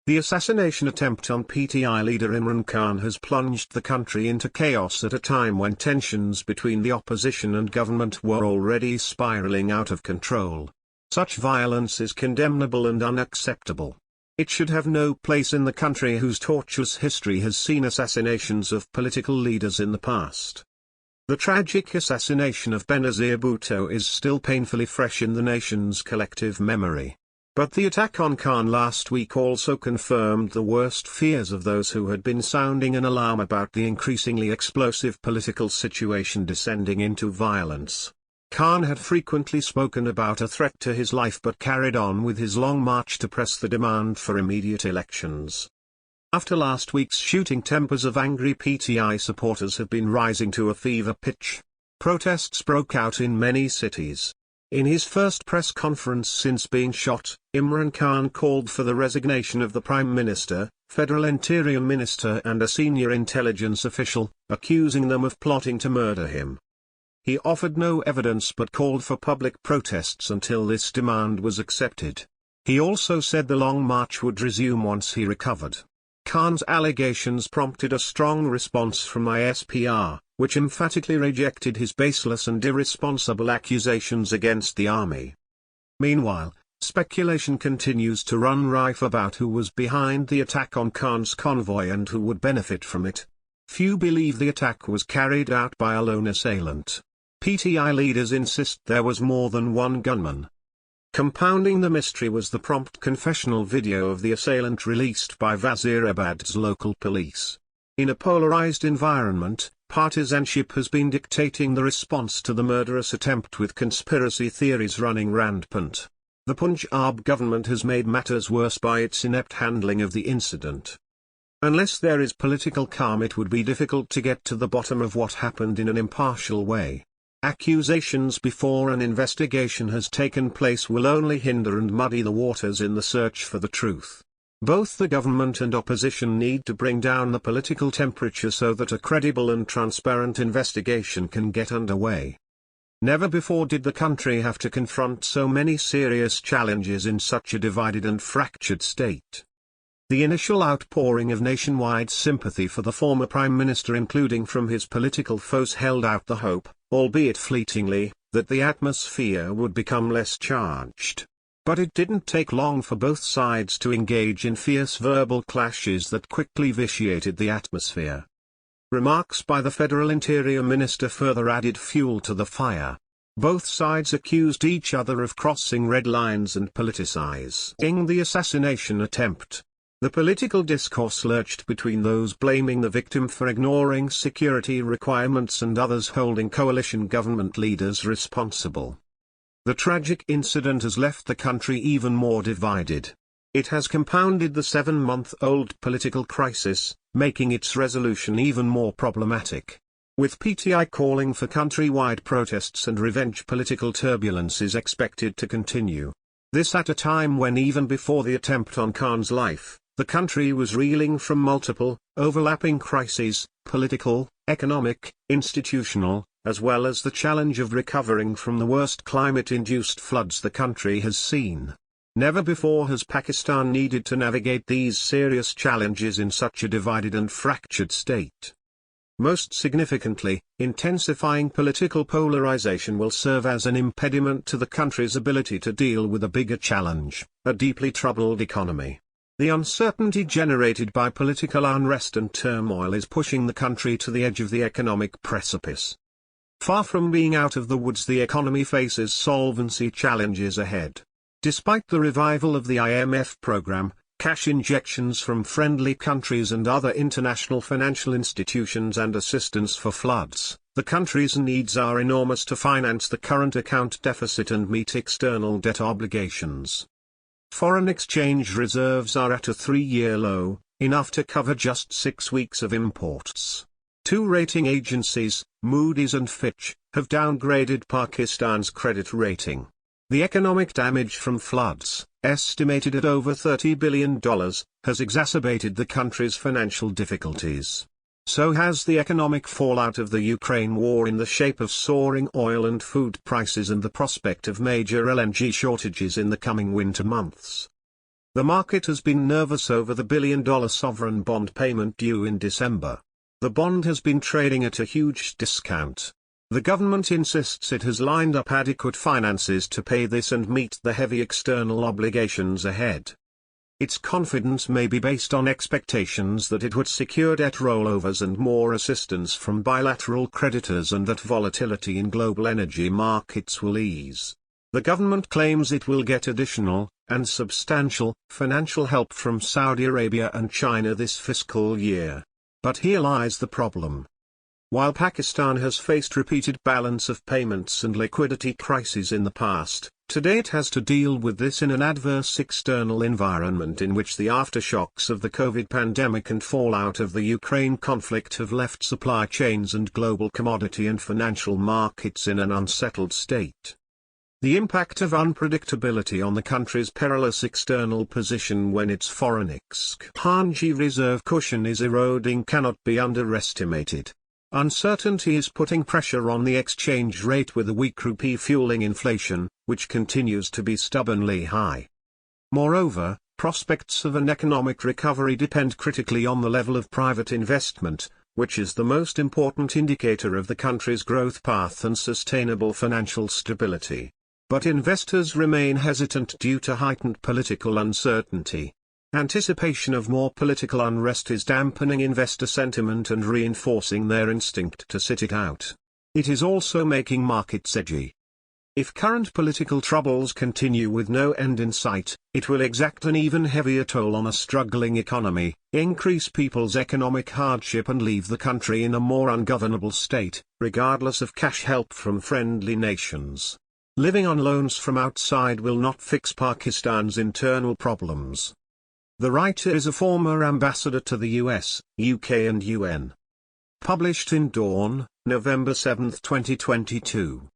The assassination attempt on PTI leader Imran Khan has plunged the country into chaos at a time when tensions between the opposition and government were already spiraling out of control. Such violence is condemnable and unacceptable. It should have no place in the country whose tortuous history has seen assassinations of political leaders in the past. The tragic assassination of Benazir Bhutto is still painfully fresh in the nation's collective memory. But the attack on Khan last week also confirmed the worst fears of those who had been sounding an alarm about the increasingly explosive political situation descending into violence. Khan had frequently spoken about a threat to his life but carried on with his long march to press the demand for immediate elections. After last week's shooting, tempers of angry PTI supporters have been rising to a fever pitch. Protests broke out in many cities. In his first press conference since being shot, Imran Khan called for the resignation of the Prime Minister, Federal Interior Minister and a senior intelligence official, accusing them of plotting to murder him. He offered no evidence but called for public protests until this demand was accepted. He also said the long march would resume once he recovered. Khan's allegations prompted a strong response from ISPR, which emphatically rejected his baseless and irresponsible accusations against the army. Meanwhile, speculation continues to run rife about who was behind the attack on Khan's convoy and who would benefit from it. Few believe the attack was carried out by a lone assailant. PTI leaders insist there was more than one gunman. Compounding the mystery was the prompt confessional video of the assailant released by Wazirabad's local police. In a polarized environment, partisanship has been dictating the response to the murderous attempt, with conspiracy theories running rampant. The Punjab government has made matters worse by its inept handling of the incident. Unless there is political calm, it would be difficult to get to the bottom of what happened in an impartial way. Accusations before an investigation has taken place will only hinder and muddy the waters in the search for the truth. Both the government and opposition need to bring down the political temperature so that a credible and transparent investigation can get underway. Never before did the country have to confront so many serious challenges in such a divided and fractured state. The initial outpouring of nationwide sympathy for the former Prime Minister, including from his political foes, held out the hope, albeit fleetingly, that the atmosphere would become less charged. But it didn't take long for both sides to engage in fierce verbal clashes that quickly vitiated the atmosphere. Remarks by the Federal Interior Minister further added fuel to the fire. Both sides accused each other of crossing red lines and politicizing the assassination attempt. The political discourse lurched between those blaming the victim for ignoring security requirements and others holding coalition government leaders responsible. The tragic incident has left the country even more divided. It has compounded the 7-month-old political crisis, making its resolution even more problematic. With PTI calling for countrywide protests and revenge, political turbulence is expected to continue. This at a time when, even before the attempt on Khan's life, the country was reeling from multiple, overlapping crises: political, economic, institutional, as well as the challenge of recovering from the worst climate-induced floods the country has seen. Never before has Pakistan needed to navigate these serious challenges in such a divided and fractured state. Most significantly, intensifying political polarization will serve as an impediment to the country's ability to deal with a bigger challenge: a deeply troubled economy. The uncertainty generated by political unrest and turmoil is pushing the country to the edge of the economic precipice. Far from being out of the woods, the economy faces solvency challenges ahead. Despite the revival of the IMF program, cash injections from friendly countries and other international financial institutions, and assistance for floods, the country's needs are enormous to finance the current account deficit and meet external debt obligations. Foreign exchange reserves are at a 3-year low, enough to cover just 6 weeks of imports. 2 rating agencies, Moody's and Fitch, have downgraded Pakistan's credit rating. The economic damage from floods, estimated at over $30 billion, has exacerbated the country's financial difficulties. So has the economic fallout of the Ukraine war, in the shape of soaring oil and food prices and the prospect of major LNG shortages in the coming winter months. The market has been nervous over the billion-dollar sovereign bond payment due in December. The bond has been trading at a huge discount. The government insists it has lined up adequate finances to pay this and meet the heavy external obligations ahead. Its confidence may be based on expectations that it would secure debt rollovers and more assistance from bilateral creditors, and that volatility in global energy markets will ease. The government claims it will get additional, and substantial, financial help from Saudi Arabia and China this fiscal year. But here lies the problem. While Pakistan has faced repeated balance of payments and liquidity crises in the past, today it has to deal with this in an adverse external environment in which the aftershocks of the COVID pandemic and fallout of the Ukraine conflict have left supply chains and global commodity and financial markets in an unsettled state. The impact of unpredictability on the country's perilous external position when its foreign exchange reserve cushion is eroding cannot be underestimated. Uncertainty is putting pressure on the exchange rate, with the weak rupee fueling inflation, which continues to be stubbornly high. Moreover, prospects of an economic recovery depend critically on the level of private investment, which is the most important indicator of the country's growth path and sustainable financial stability. But investors remain hesitant due to heightened political uncertainty. Anticipation of more political unrest is dampening investor sentiment and reinforcing their instinct to sit it out. It is also making markets edgy. If current political troubles continue with no end in sight, it will exact an even heavier toll on a struggling economy, increase people's economic hardship and leave the country in a more ungovernable state, regardless of cash help from friendly nations. Living on loans from outside will not fix Pakistan's internal problems. The writer is a former ambassador to the US, UK and UN. Published in Dawn, November 7, 2022.